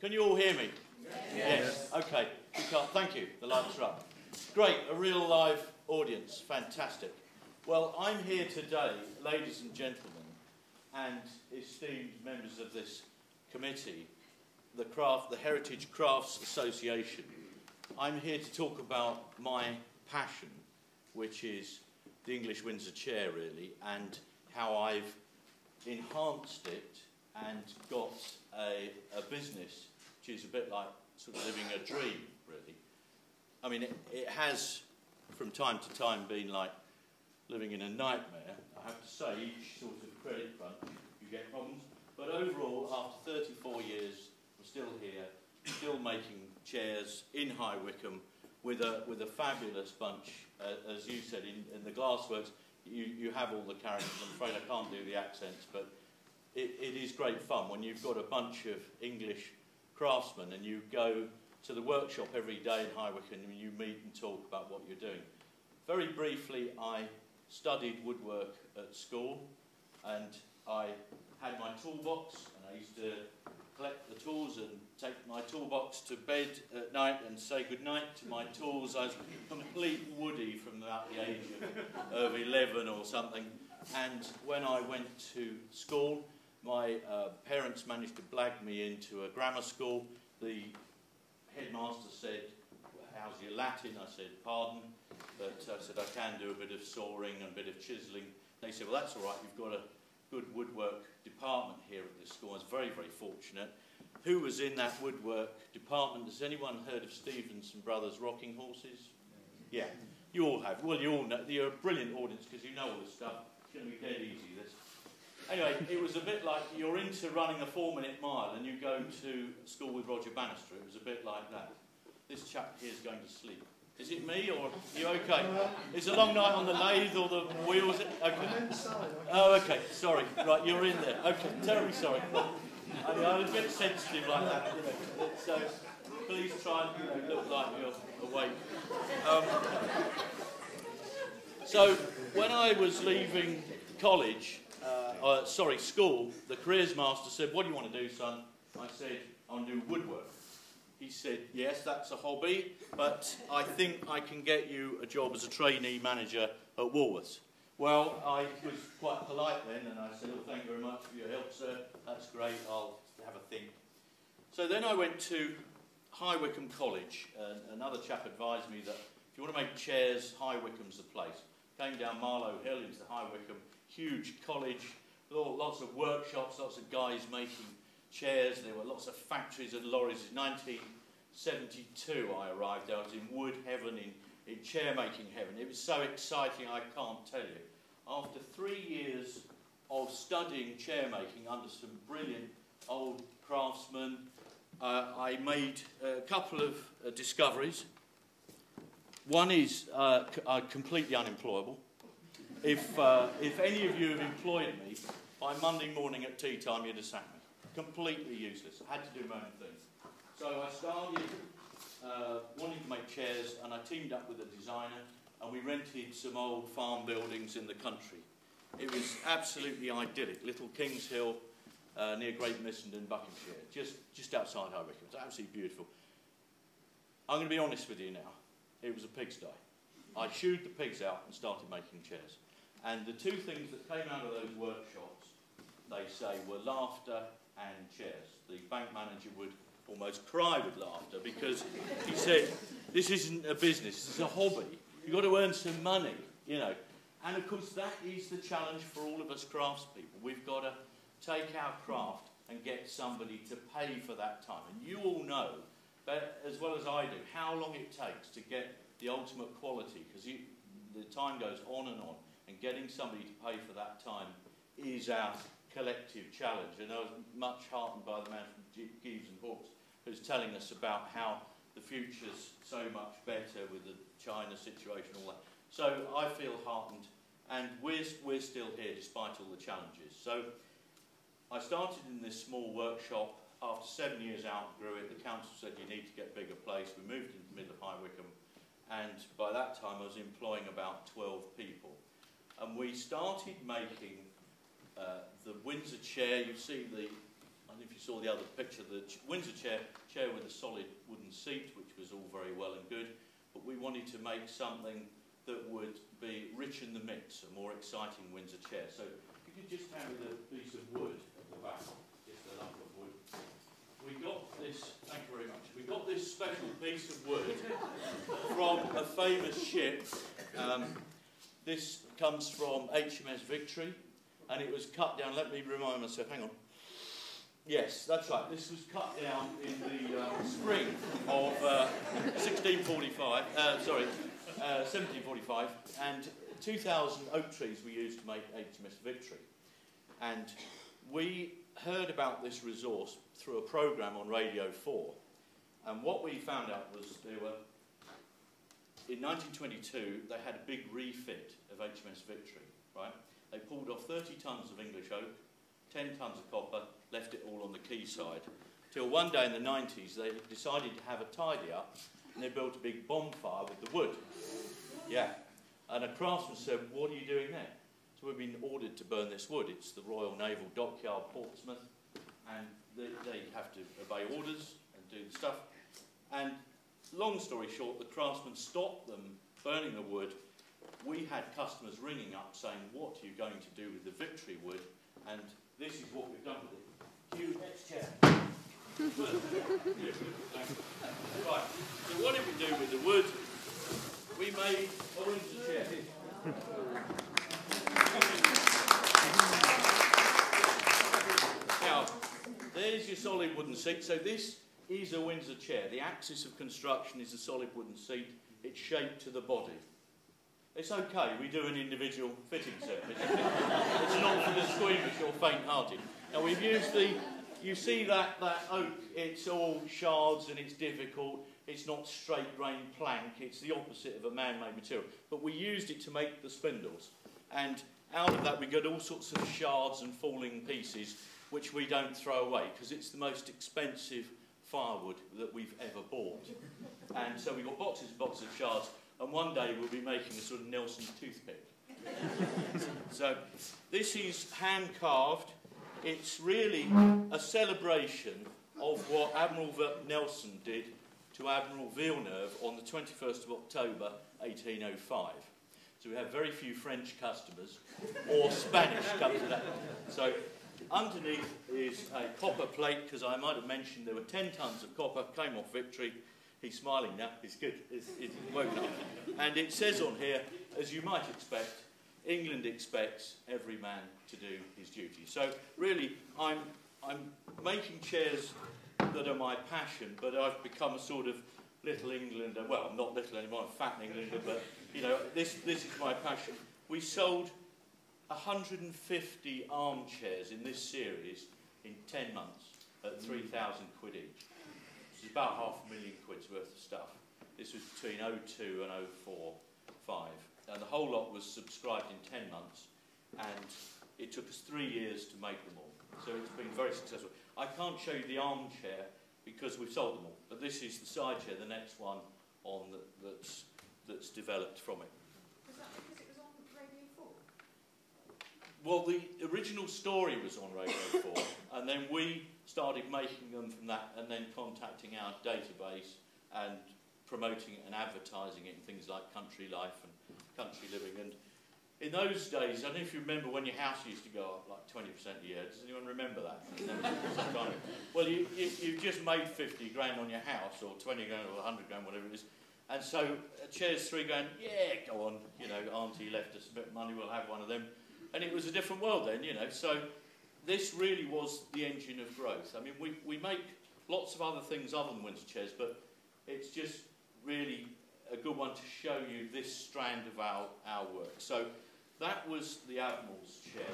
Can you all hear me? Yes. Okay. Thank you. The lights are up. Great. A real live audience. Fantastic. Well, I'm here today, ladies and gentlemen, and esteemed members of this committee, the Heritage Crafts Association. I'm here to talk about my passion, which is the English Windsor chair, really, and how I've enhanced it and got a business which is a bit like sort of living a dream, really. I mean, it has, from time to time, been like living in a nightmare. I have to say, each sort of credit front, you get problems. But overall, after 34 years, we're still here, still making chairs in High Wycombe with a fabulous bunch. As you said, in the glassworks, you have all the characters. I'm afraid I can't do the accents, but it is great fun when you've got a bunch of English craftsmen and you go to the workshop every day in High Wycombe and you meet and talk about what you're doing. Very briefly, I studied woodwork at school and I had my toolbox and I used to collect the tools and take my toolbox to bed at night and say goodnight to my tools. I was a complete woodie from about the age of 11 or something. And when I went to school, my parents managed to blag me into a grammar school. The headmaster said, "How's your Latin?" I said, "Pardon." But I said, "I can do a bit of sawing and a bit of chiselling." They said, "Well, that's all right. You've got a good woodwork department here at this school." I was very, very fortunate. Who was in that woodwork department? Has anyone heard of Stevens and Brothers Rocking Horses? Yeah, you all have. Well, you all know. You're a brilliant audience because you know all this stuff. It's going to be dead easy, this. Anyway, it was a bit like you're into running a 4-minute mile and you go to school with Roger Bannister. It was a bit like that. This chap here is going to sleep. Is it me or are you okay? It's a long night on the lathe or the wheels. Okay. Oh, okay. Sorry. Right, you're in there. Okay. Terribly sorry. I was a bit sensitive like that, you know. So please try and look like you're awake. So when I was leaving college, school, the careers master said, "What do you want to do, son?" I said, "I want to do woodwork." He said, "Yes, that's a hobby, but I think I can get you a job as a trainee manager at Woolworths." Well, I was quite polite then, and I said, "Oh, thank you very much for your help, sir. That's great. I'll have a think." So then I went to High Wycombe College, and another chap advised me that if you want to make chairs, High Wycombe's the place. Came down Marlow Hill into High Wycombe, huge college, lots of workshops, lots of guys making chairs. There were lots of factories and lorries. In 1972 I arrived there. I was in wood heaven, in chair making heaven. It was so exciting I can't tell you. After 3 years of studying chair making under some brilliant old craftsmen, I made a couple of discoveries. One is completely unemployable. If any of you have employed me, by Monday morning at tea time you'd have sacked me. Completely useless. I had to do my own thing. So I started wanting to make chairs, and I teamed up with a designer, and we rented some old farm buildings in the country. It was absolutely idyllic. Little Kings Hill, near Great Missenden, Buckinghamshire, just outside High Wycombe. It's absolutely beautiful. I'm going to be honest with you now. It was a pigsty. I shooed the pigs out and started making chairs. And the two things that came out of those workshops, they say, were laughter and chairs. The bank manager would almost cry with laughter because he said, "This isn't a business, this is a hobby. You've got to earn some money, you know." And of course that is the challenge for all of us craftspeople. We've got to take our craft and get somebody to pay for that time. And you all know, but as well as I do, how long it takes to get the ultimate quality, because the time goes on, and getting somebody to pay for that time is our collective challenge. And I was much heartened by the man from Gives and Hawkes who's telling us about how the future's so much better with the China situation and all that. So I feel heartened, and we're still here despite all the challenges. So I started in this small workshop. After 7 years outgrew it. The council said you need to get a bigger place. We moved into the middle of High Wycombe, and by that time I was employing about 12 people. And we started making the Windsor chair. You see I don't know if you saw the other picture, the Windsor chair with a solid wooden seat, which was all very well and good, but we wanted to make something that would be rich in the mix, a more exciting Windsor chair. So if you could just hand me the piece of wood at the back, just a lump of wood. We got this, thank you very much, we got this special piece of wood from a famous ship. This comes from HMS Victory, and it was cut down, let me remind myself, hang on. Yes, that's right, this was cut down in the spring of 1745, and 2,000 oak trees were used to make HMS Victory. And we heard about this resource through a programme on Radio 4, and what we found out was there were, in 1922, they had a big refit of HMS Victory, right? They pulled off 30 tonnes of English oak, 10 tonnes of copper, left it all on the quayside. Till one day in the 90s, they decided to have a tidy up, and they built a big bonfire with the wood. Yeah. And a craftsman said, what are you doing there? So we've been ordered to burn this wood. It's the Royal Naval Dockyard, Portsmouth, and they have to obey orders and do the stuff. And long story short, the craftsman stopped them burning the wood. We had customers ringing up saying, what are you going to do with the Victory wood? And this is what we've done with it. Cue next chair. Right, so what did we do with the wood? We made a Windsor chair. Now, there's your solid wooden seat. So this is a Windsor chair. The axis of construction is a solid wooden seat. It's shaped to the body. It's okay, we do an individual fitting service. It's not for the squeamish or faint-hearted. Now we've used you see that oak, it's all shards and it's difficult. It's not straight grain plank, it's the opposite of a man-made material. But we used it to make the spindles. And out of that we got all sorts of shards and falling pieces, which we don't throw away, because it's the most expensive firewood that we've ever bought. And so we've got boxes and boxes of shards. And one day we'll be making a sort of Nelson toothpick. So this is hand carved. It's really a celebration of what Admiral Nelson did to Admiral Villeneuve on the 21st of October 1805. So we have very few French customers, or Spanish comes to that. So underneath is a copper plate, because I might have mentioned there were 10 tonnes of copper, came off Victory. He's smiling now, he's good, he's woken up. And it says on here, as you might expect, England expects every man to do his duty. So really, I'm making chairs that are my passion, but I've become a sort of little Englander. Well, I'm not little anymore, I'm fat Englander, but you know, this is my passion. We sold 150 armchairs in this series in 10 months at 3,000 quid each. Which is about £500,000 worth of stuff. This was between 02 and 04-05. And the whole lot was subscribed in 10 months, and it took us 3 years to make them all. So it's been very successful. I can't show you the armchair because we've sold them all, but this is the side chair, the next one on that's developed from it. Was that because it was on Radio 4? Well, the original story was on Radio 4, and then we started making them from that, and then contacting our database and promoting it and advertising it in things like Country Life and Country Living. And in those days, I don't know if you remember when your house used to go up like 20% a year. Does anyone remember that? Well, you just made 50 grand on your house, or 20 grand or 100 grand, whatever it is. And so a chair's 3 grand, yeah, go on, you know, Auntie left us a bit of money, we'll have one of them. And it was a different world then, you know. So this really was the engine of growth. I mean, we make lots of other things other than Windsor chairs, but it's just really a good one to show you this strand of our work. So that was the Admiral's chair.